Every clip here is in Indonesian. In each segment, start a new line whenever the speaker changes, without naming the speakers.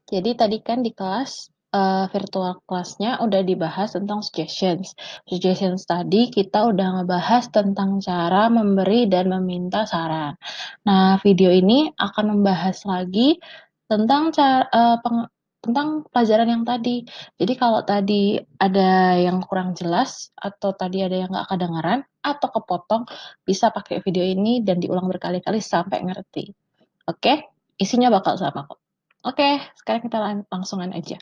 Jadi tadi kan di kelas virtual kelasnya udah dibahas tentang suggestions. Suggestions tadi kita udah ngebahas tentang cara memberi dan meminta saran. Nah, video ini akan membahas lagi tentang tentang pelajaran yang tadi. Jadi kalau tadi ada yang kurang jelas atau tadi ada yang nggak kedengeran atau kepotong, bisa pakai video ini dan diulang berkali-kali sampai ngerti. Oke? Isinya bakal sama kok. Oke, sekarang kita langsungan aja.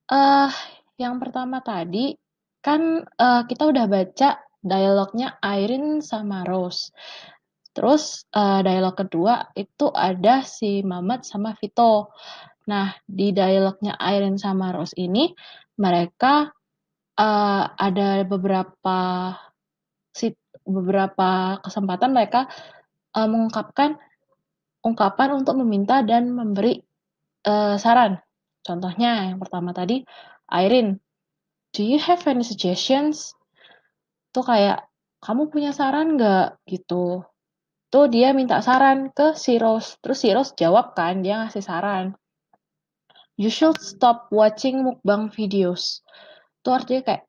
Eh, yang pertama tadi kan kita udah baca dialognya Irene sama Rose. Terus dialog kedua itu ada si Mamat sama Vito. Nah, di dialognya Irene sama Rose ini mereka ada beberapa kesempatan mereka mengungkapkan ungkapan untuk meminta dan memberi saran. Contohnya yang pertama tadi, Irene, "Do you have any suggestions?" Tuh kayak, "Kamu punya saran nggak?" Gitu. Tuh dia minta saran ke si Rose, terus si Rose jawab kan, dia ngasih saran, "You should stop watching mukbang videos." Tuh artinya kayak,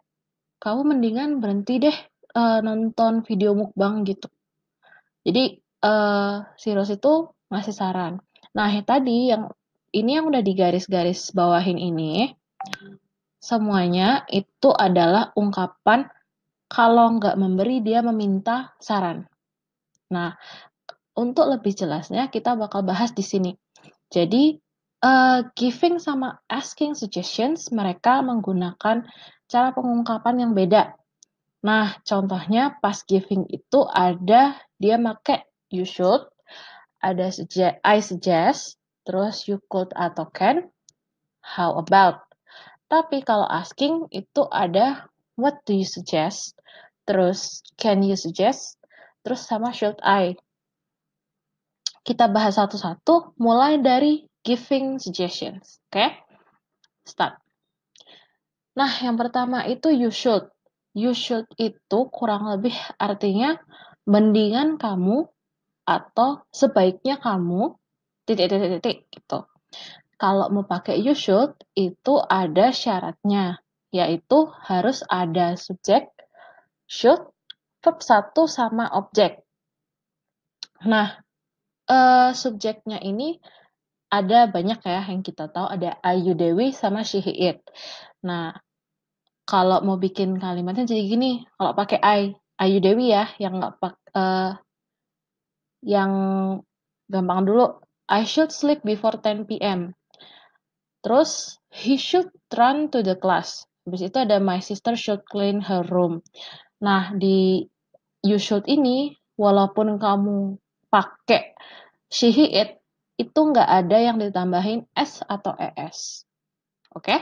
"Kamu mendingan berhenti deh nonton video mukbang," gitu. Jadi si Rose itu ngasih saran. Nah, yang udah digaris-garis bawahin ini, semuanya itu adalah ungkapan kalau nggak memberi dia meminta saran. Nah, untuk lebih jelasnya kita bakal bahas di sini. Jadi, giving sama asking suggestions mereka menggunakan cara pengungkapan yang beda. Nah, contohnya pas giving itu ada dia make you should, ada I suggest, terus you could atau can, how about. Tapi kalau asking itu ada what do you suggest, terus can you suggest, terus sama should I. Kita bahas satu-satu mulai dari giving suggestions. Oke? Start. Nah, yang pertama itu you should. You should itu kurang lebih artinya mendingan kamu atau sebaiknya kamu titik gitu. Kalau mau pakai you should, itu ada syaratnya, yaitu harus ada subjek, should, verb 1 sama objek. Nah, subjeknya ini ada banyak ya yang kita tahu, ada Ayu Dewi sama She He It. Nah, kalau mau bikin kalimatnya jadi gini, kalau pakai Ayu Dewi ya, yang gampang dulu, I should sleep before 10 p.m. Terus, he should run to the class. Habis itu ada my sister should clean her room. Nah, di you should ini, walaupun kamu pakai she, he, it, itu nggak ada yang ditambahin s atau es. Oke?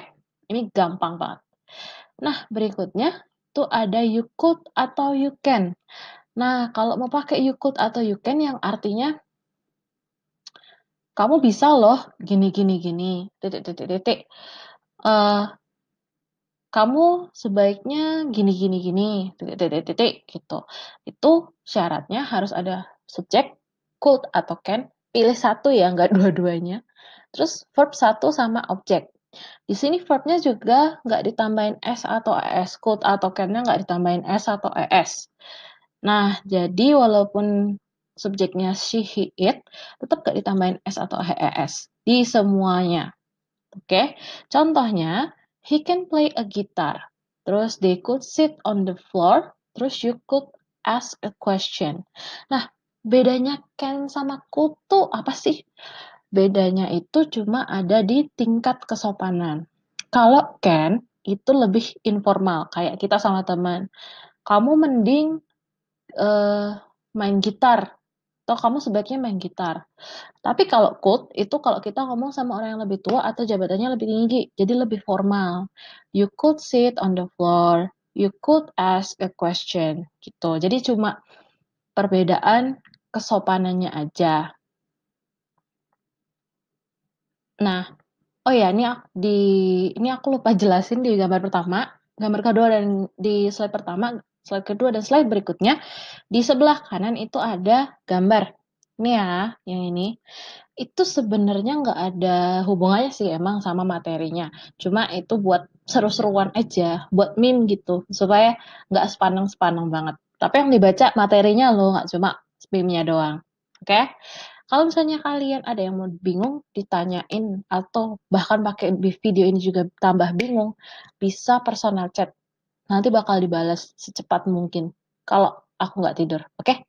Ini gampang banget. Nah, berikutnya itu ada you could atau you can. Nah, kalau mau pakai you could atau you can yang artinya kamu bisa loh gini gini gini titik. Kamu sebaiknya gini gini gini titik gitu. Itu syaratnya harus ada subjek, could atau can, pilih satu ya, nggak dua-duanya. Terus verb satu sama objek. Di sini verbnya juga nggak ditambahin s atau es, could atau can-nya nggak ditambahin s atau es. Nah, jadi walaupun subjeknya she, he, it, tetap nggak ditambahin s atau es di semuanya. Oke, contohnya, he can play a guitar. Terus they could sit on the floor. Terus you could ask a question. Nah, bedanya can sama could tuh apa sih? Bedanya itu cuma ada di tingkat kesopanan. Kalau can itu lebih informal, kayak kita sama teman. Kamu mending main gitar, atau kamu sebaiknya main gitar. Tapi kalau could itu kalau kita ngomong sama orang yang lebih tua atau jabatannya lebih tinggi, jadi lebih formal. You could sit on the floor, you could ask a question, gitu. Jadi cuma perbedaan kesopanannya aja. Nah, oh ya, ini aku lupa jelasin di gambar pertama, gambar kedua dan di slide pertama, slide kedua dan slide berikutnya. Di sebelah kanan itu ada gambar. Ini ya, yang ini. Itu sebenarnya nggak ada hubungannya sih emang sama materinya. Cuma itu buat seru-seruan aja, buat meme gitu, supaya nggak sepaneng-sepaneng banget. Tapi yang dibaca materinya loh, nggak cuma meme-nya doang. Oke? Kalau misalnya kalian ada yang mau bingung, ditanyain, atau bahkan pakai video ini juga tambah bingung, bisa personal chat. Nanti bakal dibalas secepat mungkin. Kalau aku nggak tidur, oke?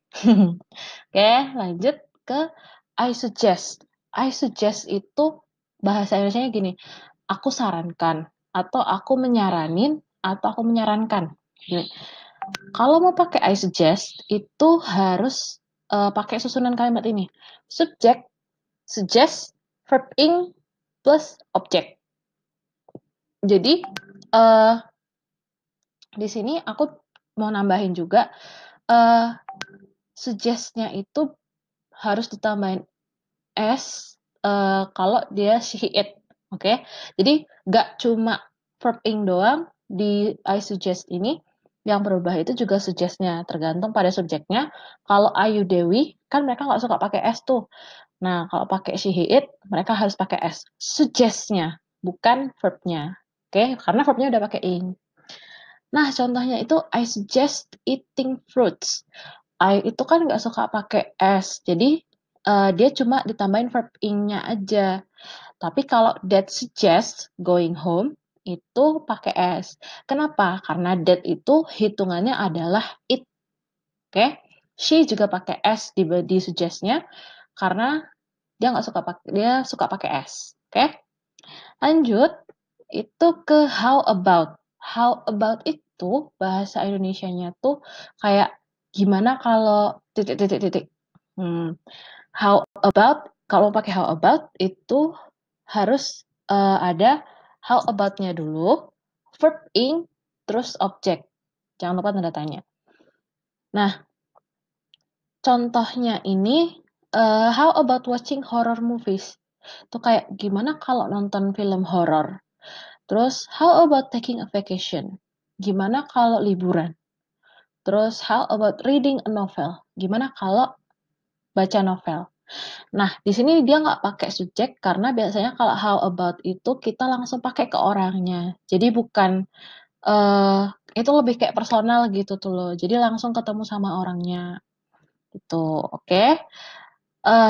Oke, lanjut ke I suggest. I suggest itu bahasa Indonesianya gini, aku sarankan, atau aku menyaranin, atau aku menyarankan. Gini. Kalau mau pakai I suggest, itu harus pakai susunan kalimat ini. Subject, suggest, verb ing, plus object. Jadi, di sini aku mau nambahin juga, suggest-nya itu harus ditambahin S kalau dia she, it. Oke. Jadi nggak cuma verb ing doang di I suggest ini, yang berubah itu juga suggest-nya, tergantung pada subjeknya. Kalau Ayu Dewi, kan mereka nggak suka pakai S tuh. Nah, kalau pakai she, it, mereka harus pakai S. Suggest-nya, bukan verb-nya. Oke, karena verb-nya udah pakai ing. Nah, contohnya itu I suggest eating fruits. I itu kan nggak suka pakai S, jadi dia cuma ditambahin verb ing-nya aja. Tapi kalau that suggests going home, itu pakai S. Kenapa? Karena that itu hitungannya adalah it. Oke? She juga pakai S di suggest-nya karena dia suka pakai S. Oke? Lanjut, itu ke how about. How about itu bahasa Indonesianya tuh kayak gimana kalau titik titik titik. How about, kalau pakai how about itu harus ada how about-nya dulu, verb ing, terus object. Jangan lupa tanda tanya. Nah, contohnya ini how about watching horror movies? Tuh kayak gimana kalau nonton film horor? Terus how about taking a vacation? Gimana kalau liburan? Terus how about reading a novel? Gimana kalau baca novel? Nah, di sini dia nggak pakai subjek karena biasanya kalau how about itu kita langsung pakai ke orangnya. Jadi bukan itu lebih kayak personal gitu tuh loh. Jadi langsung ketemu sama orangnya gitu. Oke.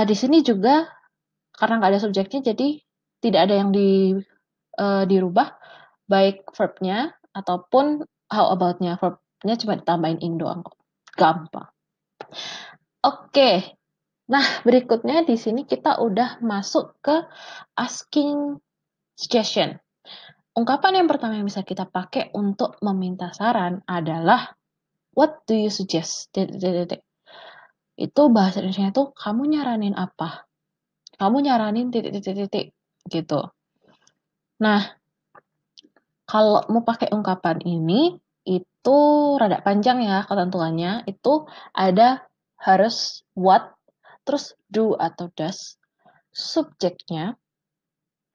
Di sini juga karena nggak ada subjeknya jadi tidak ada yang dirubah baik verb-nya ataupun how about-nya. Verb-nya cuma ditambahin ing doang kok. Gampang. Oke. Nah, berikutnya di sini kita udah masuk ke asking suggestion. Ungkapan yang pertama yang bisa kita pakai untuk meminta saran adalah what do you suggest? Itu bahasa Indonesia itu kamu nyaranin apa? Kamu nyaranin gitu. Nah, kalau mau pakai ungkapan ini itu rada panjang ya ketentuannya. Itu ada harus what, terus do atau does, subjeknya,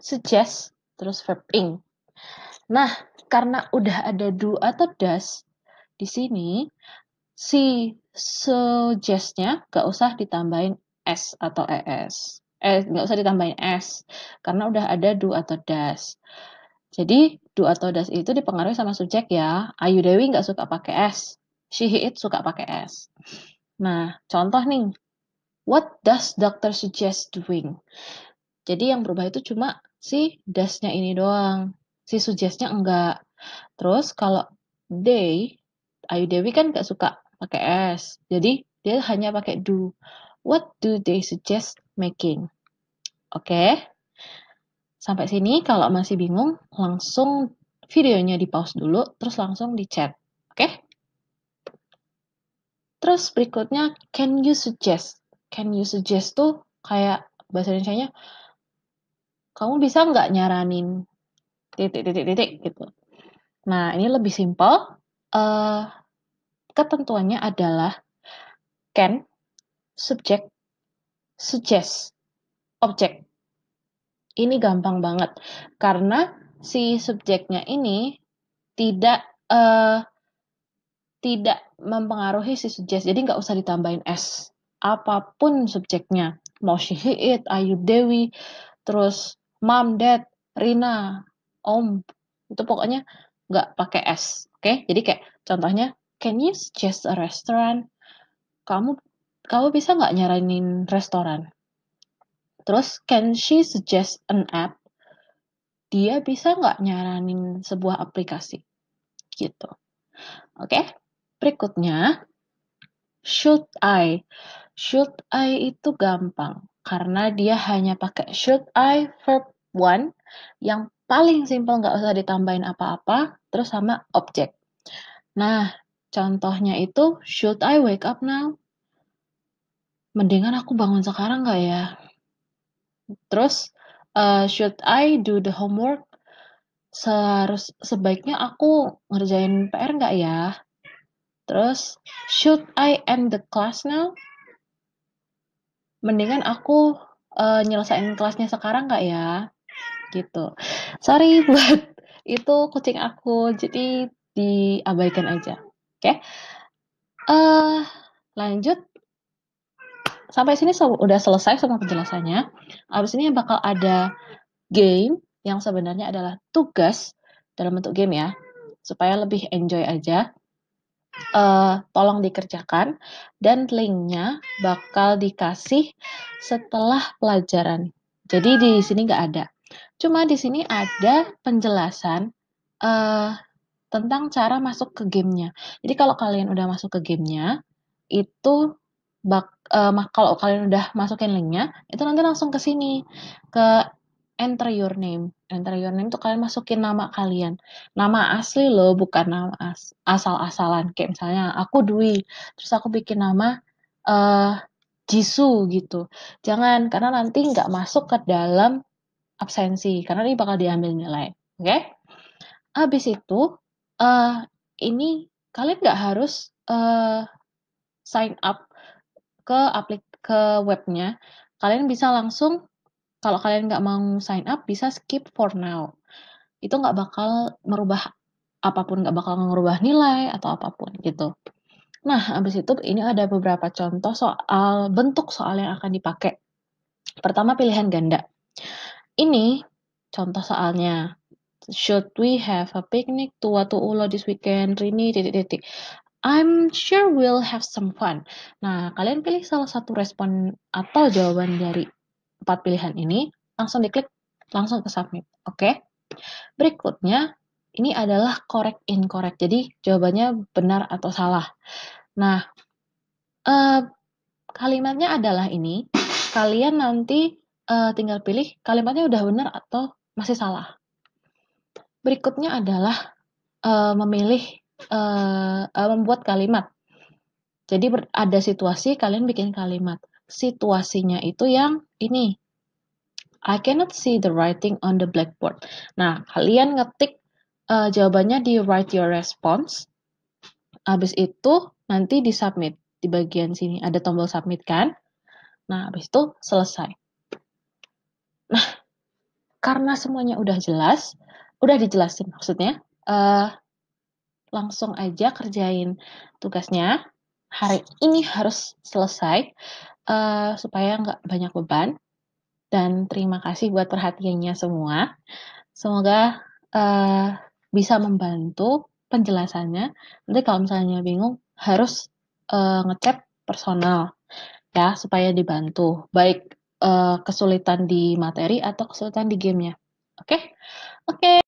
suggest, terus verb ing. Nah, karena udah ada do atau does di sini, si suggest-nya nggak usah ditambahin s atau es. Nggak usah ditambahin s, karena udah ada do atau does. Jadi, do atau does itu dipengaruhi sama subjek ya. Ayu Dewi nggak suka pakai s. She, he, it suka pakai s. Nah, contoh nih. What does doctor suggest doing? Jadi yang berubah itu cuma si does-nya ini doang. Si suggest-nya enggak. Terus kalau they, Ayu Dewi kan nggak suka pakai S. Jadi dia hanya pakai do. What do they suggest making? Oke. Sampai sini kalau masih bingung, langsung videonya di pause dulu, terus langsung di chat. Oke? Terus berikutnya, can you suggest? Can you suggest tuh kayak bahasa Indonesianya, kamu bisa nggak nyaranin titik gitu. Nah, ini lebih simpel. Ketentuannya adalah can, subject, suggest, object. Ini gampang banget karena si subjeknya ini tidak tidak mempengaruhi si suggest. Jadi nggak usah ditambahin s. Apapun subjeknya, Moshi Ayu Dewi, terus Mom, Dad, Rina, Om, itu pokoknya nggak pakai S, oke? Jadi kayak contohnya, "Can you suggest a restaurant?" Kamu kamu bisa nggak nyaranin restoran? Terus, "Can she suggest an app?" Dia bisa nggak nyaranin sebuah aplikasi? Gitu, oke? Berikutnya, should I. Should I itu gampang, karena dia hanya pakai should I verb 1 yang paling simpel nggak usah ditambahin apa-apa, terus sama objek. Nah, contohnya itu, should I wake up now? Mendingan aku bangun sekarang nggak ya? Terus, should I do the homework? Sebaiknya aku ngerjain PR nggak ya? Terus, should I end the class now? Mendingan aku nyelesain kelasnya sekarang nggak ya? Gitu. Sorry buat itu kucing aku, jadi diabaikan aja. Oke. Lanjut. Sampai sini udah selesai semua penjelasannya. Abis ini bakal ada game yang sebenarnya adalah tugas dalam bentuk game ya, supaya lebih enjoy aja. Tolong dikerjakan dan linknya bakal dikasih setelah pelajaran. Jadi di sini nggak ada. Cuma di sini ada penjelasan tentang cara masuk ke gamenya. Jadi kalau kalian udah masuk ke gamenya, itu kalau kalian udah masukin linknya, itu nanti langsung ke sini, ke enter your name. Enter your name tuh kalian masukin nama kalian. Nama asli loh, bukan nama asal-asalan. Kayak misalnya aku Dwi, terus aku bikin nama Jisoo gitu. Jangan, karena nanti nggak masuk ke dalam absensi, karena ini bakal diambil nilai. Oke? Habis itu, ini kalian nggak harus sign up ke webnya. Kalian bisa langsung, kalau kalian nggak mau sign up, bisa skip for now. Itu nggak bakal merubah apapun, nggak bakal ngerubah nilai atau apapun gitu. Nah, habis itu ini ada beberapa contoh bentuk soal yang akan dipakai. Pertama, pilihan ganda. Ini contoh soalnya. Should we have a picnic to Watuulo this weekend? Rini, titik-titik. I'm sure we'll have some fun. Nah, kalian pilih salah satu respon atau jawaban dari 4 pilihan ini, langsung diklik, langsung ke submit. Oke? Berikutnya, ini adalah correct incorrect. Jadi, jawabannya benar atau salah. Nah, kalimatnya adalah ini. Kalian nanti tinggal pilih kalimatnya udah benar atau masih salah. Berikutnya adalah membuat kalimat. Jadi ada situasi, kalian bikin kalimat. Situasinya itu yang ini. I cannot see the writing on the blackboard. Nah, kalian ngetik jawabannya di write your response. Habis itu nanti di submit. Di bagian sini ada tombol submit kan? Nah, habis itu selesai. Nah, karena semuanya udah jelas, udah dijelasin maksudnya, langsung aja kerjain tugasnya. Hari ini harus selesai supaya nggak banyak beban. Dan terima kasih buat perhatiannya semua. Semoga bisa membantu penjelasannya. Nanti kalau misalnya bingung harus ngechat personal ya supaya dibantu. Baik kesulitan di materi atau kesulitan di gamenya. Oke? Oke.